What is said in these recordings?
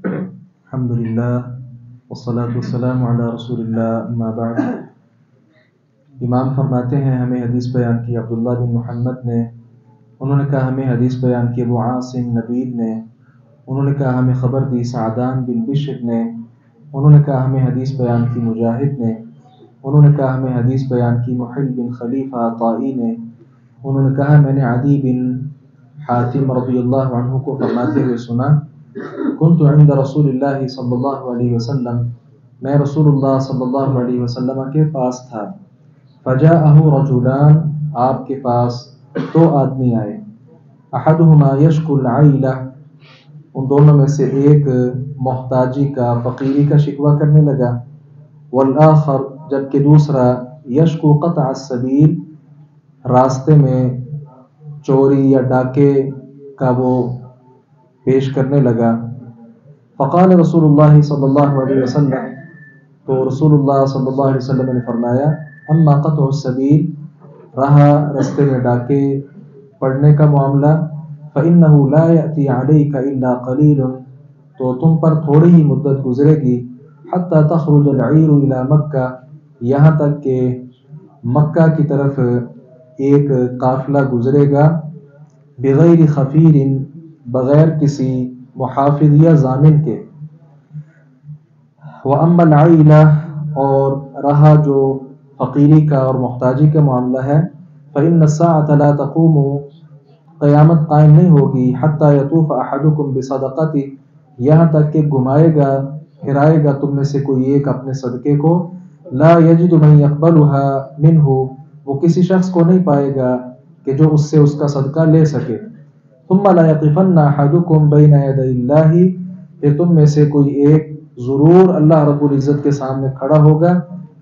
الحمدللہ والصلاة والسلام علی رسول اللہ اما بعد۔ امام فرماتے ہیں ہمیں حدیث بیان کی عبداللہ بن محمد نے، انہوں نے کہا ہمیں حدیث بیان کی ابو عاصم نبیل نے، انہوں نے کہا ہمیں خبر دی سعدان بن بشر نے، انہوں نے کہا ہمیں حدیث بیان کی مجاہد نے، انہوں نے کہا ہمیں حدیث بیان کی محل بن خلیفہ طائی نے، انہوں نے کہا میں نے عدی بن حاتم رضی اللہ عنہ کو فرماتے ہوئے سنا، کنت عند رسول اللہ صلی اللہ علیہ وسلم، میں رسول اللہ صلی اللہ علیہ وسلم کے پاس تھا، فجاءہ رجلان، آپ کے پاس دو آدمی آئے، احدہما یشکو العیلہ، ان دونوں میں سے ایک محتاجی کا فقیری کا شکوہ کرنے لگا، والآخر، جبکہ دوسرا یشکو قطع السبیل، راستے میں چوری یا ڈاکے کا وہ پیش کرنے لگا، فقال رسول اللہ صلی اللہ علیہ وسلم، تو رسول اللہ صلی اللہ علیہ وسلم نے فرمایا، اما قطع السبیل، رہا رستے میں ڈاکے پڑنے کا معاملہ، فإنه لا يأتي عليك إلا قليل، تو تم پر تھوڑی ہی مدت گزرے گی، حتى تخرج العیر إلى مکہ، یہاں تک کہ مکہ کی طرف ایک قافلہ گزرے گا، بغیر خفیر، بغیر کسی محافظ یا ضامن کے، وَأَمَّا الْعَيْلَةُ، اور رہا جو فقیری کا اور محتاجی کا معاملہ ہے، فإن الساعة لا تقوم، قیامت قائم نہیں ہوگی، حتى يطوف أحدكم بصدقته، یہاں تک کہ گھمائے گا پھرائے گا تم میں سے کوئی ایک اپنے صدقے کو، لا يجد من يقبلها منه، وہ کسی شخص کو نہیں پائے گا کہ جو اس سے اس کا صدقہ لے سکے، ثم لا يقفن أحدكم بين يدي الله، کہ تم میں سے کوئی ایک ضرور اللہ رب العزت کے سامنے کھڑا ہوگا،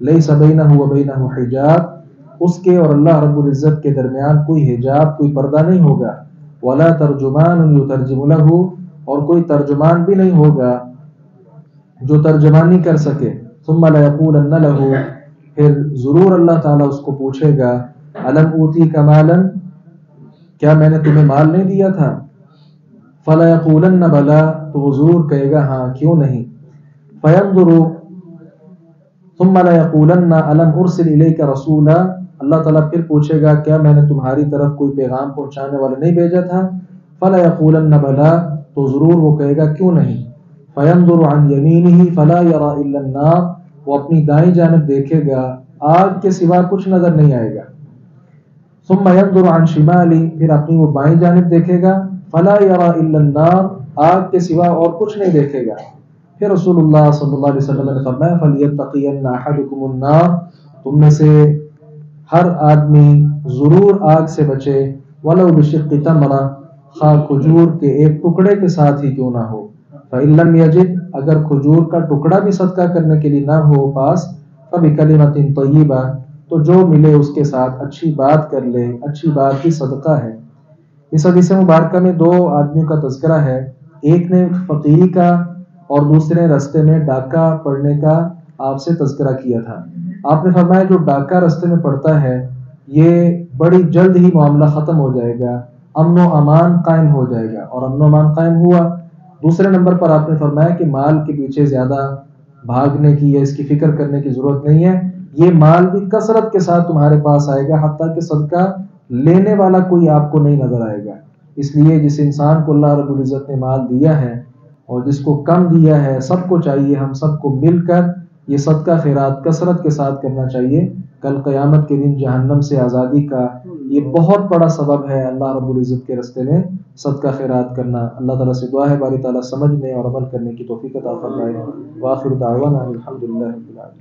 لیس بینہ وبینہ حجاب، اس کے اور اللہ رب العزت کے درمیان کوئی حجاب، کوئی پردہ نہیں ہوگا، ولا ترجمان یترجم له، اور کوئی ترجمان بھی نہیں ہوگا جو ترجمانی کر سکے، ثم لیقولن له، پھر ضرور اللہ تعالیٰ اس کو پوچھے گا، الم اوتیک مالا، کیا میں نے تمہیں مال نہیں دیا تھا، فلیقولن بلی، تو وہ ضرور کہے گا ہاں کیوں نہیں، فینظر، ثم لیقولن الم ارسل الیک رسولا، اللہ تعالیٰ پھر پوچھے گا کیا میں نے تمہاری طرف کوئی پیغام پہنچانے والا نہیں بھیجا تھا، فلیقولن بلی، تو ضرور وہ کہے گا کیوں نہیں، فینظر عن یمینہ فلا یری الا النار، وہ اپنی دائیں جانب دیکھے گا آگ کے سوا کچھ نظر نہیں آئے گا، ثم ينظر عن شمالی، پھر اپنی وہ بائیں جانب دیکھے گا، فلا یری الا النار، آگ کے سوا اور کچھ نہیں دیکھے گا، پھر رسول اللہ صلی اللہ علیہ وسلم نے فرمایا فلیتقین احدکم النار، تم میں سے ہر آدمی ضرور آگ سے بچے، ولو بشق تمرہ، خواہ کھجور کے ایک ٹکڑے کے ساتھ ہی کیوں نہ ہو، فإن لم یجد، اگر کھجور کا ٹکڑا بھی صدقہ کرنے کے لیے نہ ہو پاس، فبکلمۃ طیبہ، تو جو ملے اس کے ساتھ اچھی بات کر لے، اچھی بات بھی صدقہ ہے۔ اس حدیث مبارکہ میں دو آدمیوں کا تذکرہ ہے، ایک نے فقیری کا اور دوسرے رستے میں ڈاکہ پڑنے کا آپ سے تذکرہ کیا تھا، آپ نے فرمایا جو ڈاکہ رستے میں پڑتا ہے یہ بڑی جلد ہی معاملہ ختم ہو جائے گا، امن و امان قائم ہو جائے گا، اور امن و امان قائم ہوا۔ دوسرے نمبر پر آپ نے فرمایا کہ مال کے پیچھے زیادہ بھاگنے کی یا اس کی فکر کرنے کی ضرورت نہیں ہے، یہ مال بھی کثرت کے ساتھ تمہارے پاس آئے گا، حتیٰ کہ صدقہ لینے والا کوئی آپ کو نہیں نظر آئے گا۔ اس لیے جس انسان کو اللہ رب العزت نے مال دیا ہے اور جس کو کم دیا ہے، سب کو چاہیے ہم سب کو مل کر یہ صدقہ خیرات کثرت کے ساتھ کرنا چاہیے، کل قیامت کے دن جہنم سے آزادی کا یہ بہت بڑا سبب ہے اللہ رب العزت کے راستے میں صدقہ خیرات کرنا۔ اللہ تعالیٰ سے دعا ہے باری تعالیٰ سمجھنے اور عمل کرنے کی توفیق عطا فرمائے، وآخر دعوانا الحمدللہ رب العالمین۔